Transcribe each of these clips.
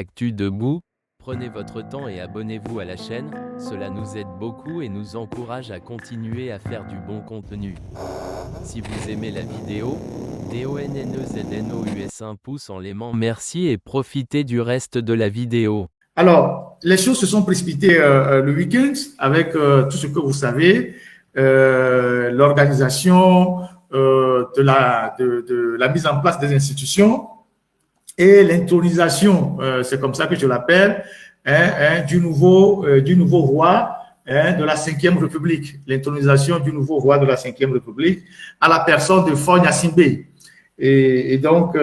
Actu Debout, prenez votre temps et abonnez-vous à la chaîne, cela nous aide beaucoup et nous encourage à continuer à faire du bon contenu. Si vous aimez la vidéo, DONNEZNOUS un pouce en l'aimant, merci et profitez du reste de la vidéo. Alors, les choses se sont précipitées le week-end avec tout ce que vous savez, l'organisation de la mise en place des institutions et l'intronisation, c'est comme ça que je l'appelle, du nouveau roi de la Ve République, l'intronisation du nouveau roi de la Ve République à la personne de Faure Gnassingbé. Et donc,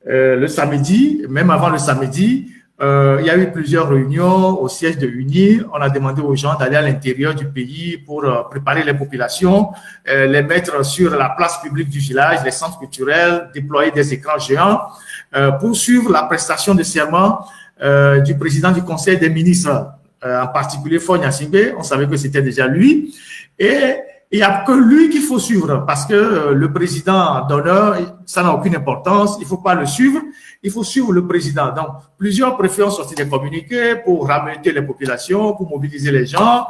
le samedi, même avant le samedi, il y a eu plusieurs réunions au siège de UNI. On a demandé aux gens d'aller à l'intérieur du pays pour préparer les populations, les mettre sur la place publique du village, les centres culturels, déployer des écrans géants pour suivre la prestation de serment du président du Conseil des ministres, en particulier Faure Gnassingbé. On savait que c'était déjà lui. Et il n'y a que lui qu'il faut suivre parce que le président d'honneur, ça n'a aucune importance. Il ne faut pas le suivre. Il faut suivre le président. Donc, plusieurs préfets ont sorti des communiqués pour ramener les populations, pour mobiliser les gens,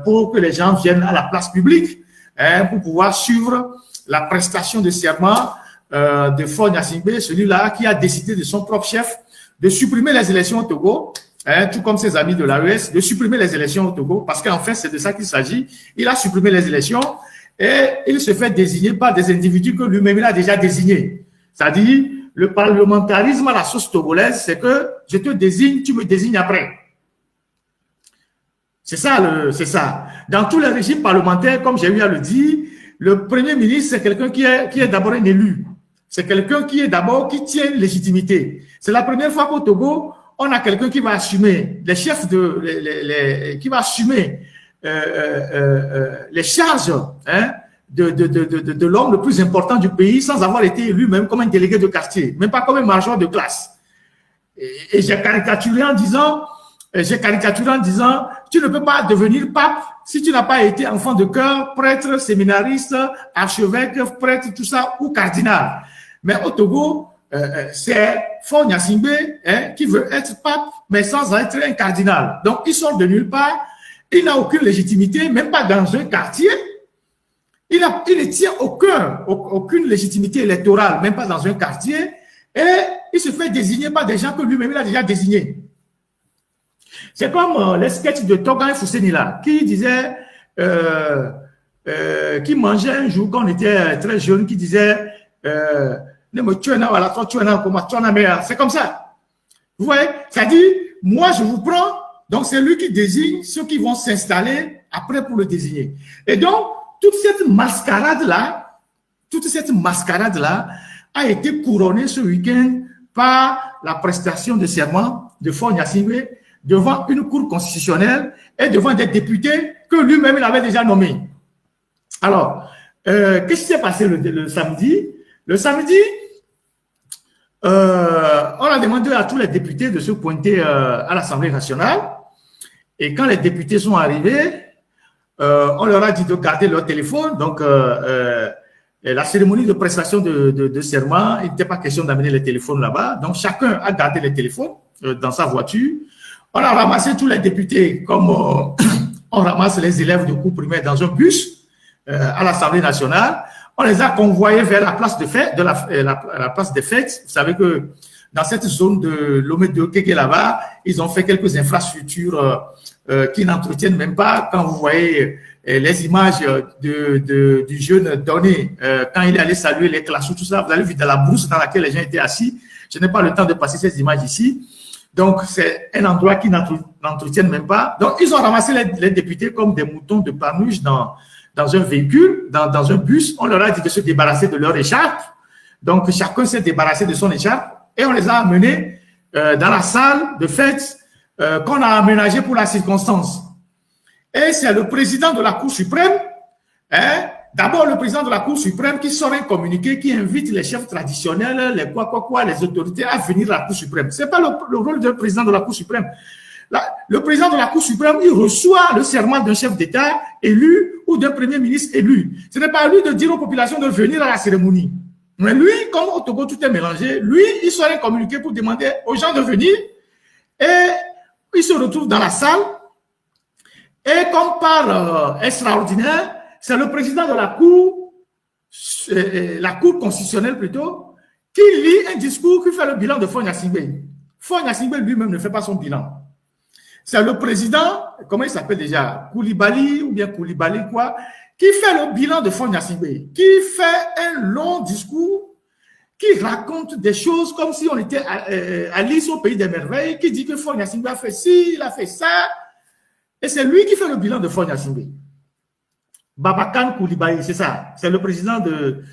pour que les gens viennent à la place publique, pour pouvoir suivre la prestation de serment de Faure Gnassingbé, celui-là qui a décidé de son propre chef de supprimer les élections au Togo, tout comme ses amis de l'AES, de supprimer les élections au Togo, parce qu'en fait, c'est de ça qu'il s'agit. Il a supprimé les élections et il se fait désigner par des individus que lui-même il a déjà désignés. C'est-à-dire, le parlementarisme à la sauce togolaise, c'est que je te désigne, tu me désignes après. C'est ça, c'est ça. Dans tous les régimes parlementaires, comme j'ai eu à le dire, le premier ministre, c'est quelqu'un qui est d'abord un élu. C'est quelqu'un qui tient une légitimité. C'est la première fois qu'au Togo, on a quelqu'un qui va assumer les chefs qui va assumer les charges de l'homme le plus important du pays sans avoir été élu même comme un délégué de quartier, même pas comme un major de classe. Et j'ai caricaturé en disant, tu ne peux pas devenir pape si tu n'as pas été enfant de cœur, prêtre, séminariste, archevêque, prêtre, tout ça, ou cardinal. Mais au Togo, c'est Faure Gnassingbé qui veut être pape, mais sans être un cardinal. Donc, il sort de nulle part. Il n'a aucune légitimité, même pas dans un quartier. Il ne tient aucune légitimité électorale, même pas dans un quartier. Et il se fait désigner par des gens que lui-même il a déjà désignés. C'est comme les sketchs de Togan Foussenila, qui disait, qui mangeait un jour quand on était très jeune, qui disait, c'est comme ça. Vous voyez, ça dit, moi je vous prends, donc c'est lui qui désigne ceux qui vont s'installer après pour le désigner. Et donc, toute cette mascarade-là a été couronnée ce week-end par la prestation de serment de Faure Gnassingbé devant une cour constitutionnelle et devant des députés que lui-même il avait déjà nommés. Alors, qu'est-ce qui s'est passé le samedi? Le samedi, on a demandé à tous les députés de se pointer à l'Assemblée nationale. Et quand les députés sont arrivés, on leur a dit de garder leur téléphone. Donc, la cérémonie de prestation de serment, il n'était pas question d'amener les téléphones là-bas. Donc, chacun a gardé les téléphones dans sa voiture. On a ramassé tous les députés comme on ramasse les élèves de cours primaire dans un bus à l'Assemblée nationale. On les a convoyés vers la place de fête, la place des fêtes. Vous savez que dans cette zone de Lomé de Kéké là-bas, ils ont fait quelques infrastructures qui n'entretiennent même pas. Quand vous voyez les images du jeune Donné, quand il est allé saluer les classes, tout ça, vous allez vu dans la brousse dans laquelle les gens étaient assis. Je n'ai pas le temps de passer ces images ici. Donc, c'est un endroit qui n'entretiennent même pas. Donc, ils ont ramassé les députés comme des moutons de Panurge dans un véhicule, dans un bus. On leur a dit de se débarrasser de leur écharpe. Donc, chacun s'est débarrassé de son écharpe et on les a amenés dans la salle de fête qu'on a aménagée pour la circonstance. Et c'est le président de la Cour suprême, d'abord le président de la Cour suprême qui sort un communiqué qui invite les chefs traditionnels, les les autorités à venir à la Cour suprême. Ce n'est pas le rôle du président de la Cour suprême. Le président de la Cour suprême, il reçoit le serment d'un chef d'État élu ou d'un premier ministre élu. Ce n'est pas à lui de dire aux populations de venir à la cérémonie. Mais lui, comme au Togo, tout est mélangé, lui, il serait communiqué pour demander aux gens de venir et il se retrouve dans la salle et comme par extraordinaire, c'est le président de la cour constitutionnelle plutôt, qui lit un discours qui fait le bilan de Faure Gnassingbé. Faure Gnassingbé lui-même ne fait pas son bilan. C'est le président, comment il s'appelle déjà, Koulibaly ou bien Koulibaly quoi, qui fait le bilan de Faure Gnassingbé, qui fait un long discours, qui raconte des choses comme si on était à Alice au pays des merveilles, qui dit que Faure Gnassingbé a fait ci, il a fait ça, et c'est lui qui fait le bilan de Faure Gnassingbé. Babakan Koulibaly, c'est ça, c'est le président de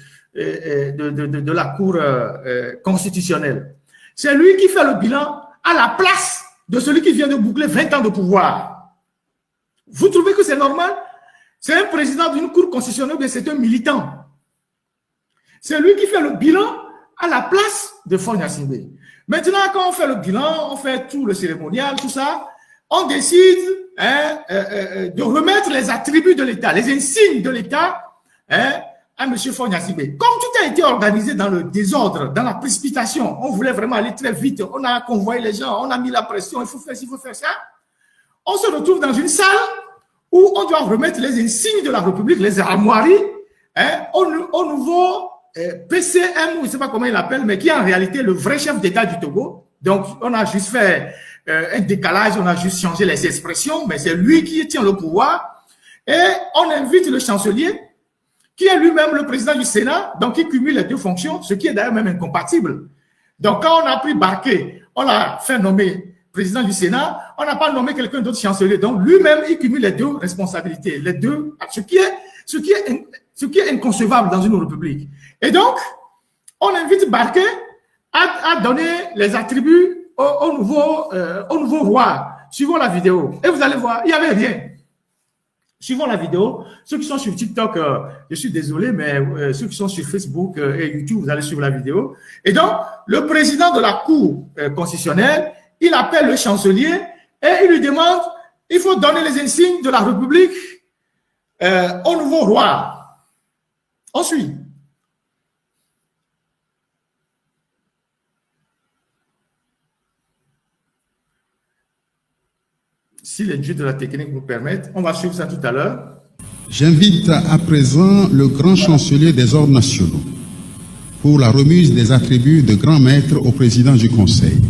la Cour constitutionnelle. C'est lui qui fait le bilan à la place de celui qui vient de boucler 20 ans de pouvoir. Vous trouvez que c'est normal? C'est un président d'une Cour constitutionnelle, mais c'est un militant. C'est lui qui fait le bilan à la place de Faure Gnassingbé. Maintenant, quand on fait le bilan, on fait tout le cérémonial, tout ça, on décide de remettre les attributs de l'État, les insignes de l'État à M. Faure Gnassingbé. Comme tout a été organisé dans le désordre, dans la précipitation, on voulait vraiment aller très vite, on a convoyé les gens, on a mis la pression, il faut faire ci, il faut faire ça. On se retrouve dans une salle où on doit remettre les insignes de la République, les armoiries, au nouveau PCM, ou je ne sais pas comment il l'appelle, mais qui est en réalité le vrai chef d'État du Togo. Donc, on a juste fait un décalage, on a juste changé les expressions, mais c'est lui qui tient le pouvoir. Et on invite le chancelier, qui est lui-même le président du Sénat, donc qui cumule les deux fonctions, ce qui est d'ailleurs même incompatible. Donc, quand on a pris Barquet, on l'a fait nommer président du Sénat, on n'a pas nommé quelqu'un d'autre chancelier. Donc, lui-même, il cumule les deux responsabilités, les deux, ce qui est inconcevable dans une république. Et donc, on invite Barquet à donner les attributs au nouveau roi. Suivons la vidéo. Et vous allez voir, il n'y avait rien. Suivons la vidéo. Ceux qui sont sur TikTok, je suis désolé, mais ceux qui sont sur Facebook et YouTube, vous allez suivre la vidéo. Et donc, le président de la Cour constitutionnelle, il appelle le chancelier et il lui demande, il faut donner les insignes de la République au nouveau roi. On suit. Si les dieux de la technique nous permettent, on va suivre ça tout à l'heure. J'invite à présent le grand chancelier des ordres nationaux pour la remise des attributs de grand maître au président du Conseil.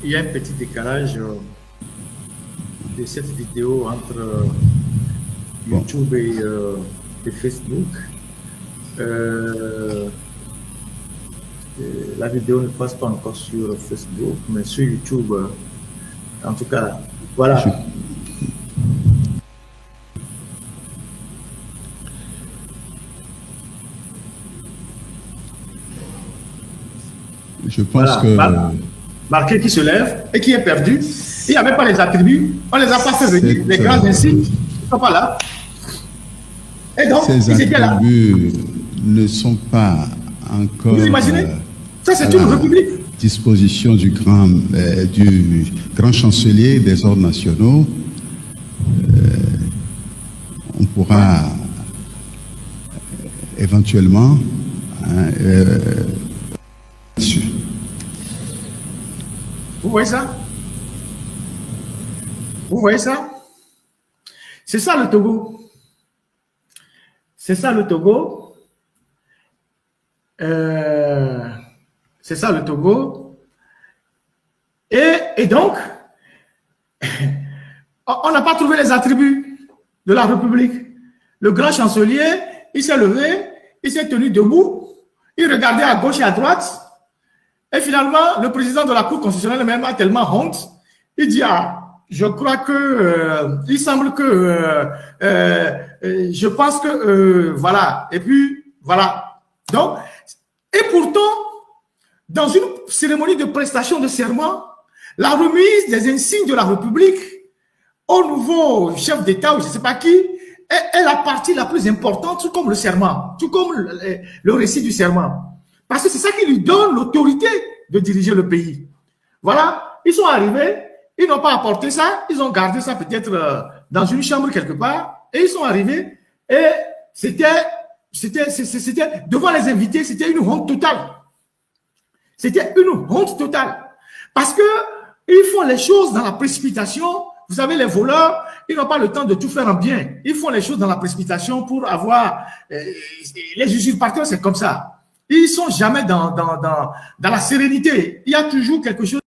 Il y a un petit décalage de cette vidéo entre YouTube et Facebook. La vidéo ne passe pas encore sur Facebook, mais sur YouTube, en tout cas, voilà. Je pense que... Barquet qui se lève et qui est perdu. Il n'y avait pas les attributs. On ne les a pas fait venir. Les grands insignes ne sont pas là. Et donc, ces attributs ne sont pas encore... Vous imaginez? Ça, c'est une république. Disposition du grand chancelier des ordres nationaux. On pourra éventuellement... Vous voyez ça? Vous voyez ça? C'est ça le Togo. C'est ça le Togo. C'est ça le Togo. Et donc, on n'a pas trouvé les attributs de la République. Le grand chancelier, il s'est levé, il s'est tenu debout, il regardait à gauche et à droite. Et finalement, le président de la Cour constitutionnelle même a tellement honte, il dit, je crois que, il semble que, je pense que, voilà, et puis, voilà. Donc, et pourtant, dans une cérémonie de prestation de serment, la remise des insignes de la République au nouveau chef d'État ou je ne sais pas qui est la partie la plus importante, tout comme le serment, tout comme le récit du serment. Parce que c'est ça qui lui donne l'autorité de diriger le pays. Voilà, ils sont arrivés, ils n'ont pas apporté ça, ils ont gardé ça peut-être dans une chambre quelque part, et ils sont arrivés, et c'était devant les invités, c'était une honte totale. C'était une honte totale. Parce que ils font les choses dans la précipitation. Vous savez, les voleurs, ils n'ont pas le temps de tout faire en bien. Ils font les choses dans la précipitation pour avoir... les usurpateurs, c'est comme ça. Ils ne sont jamais dans la sérénité. Il y a toujours quelque chose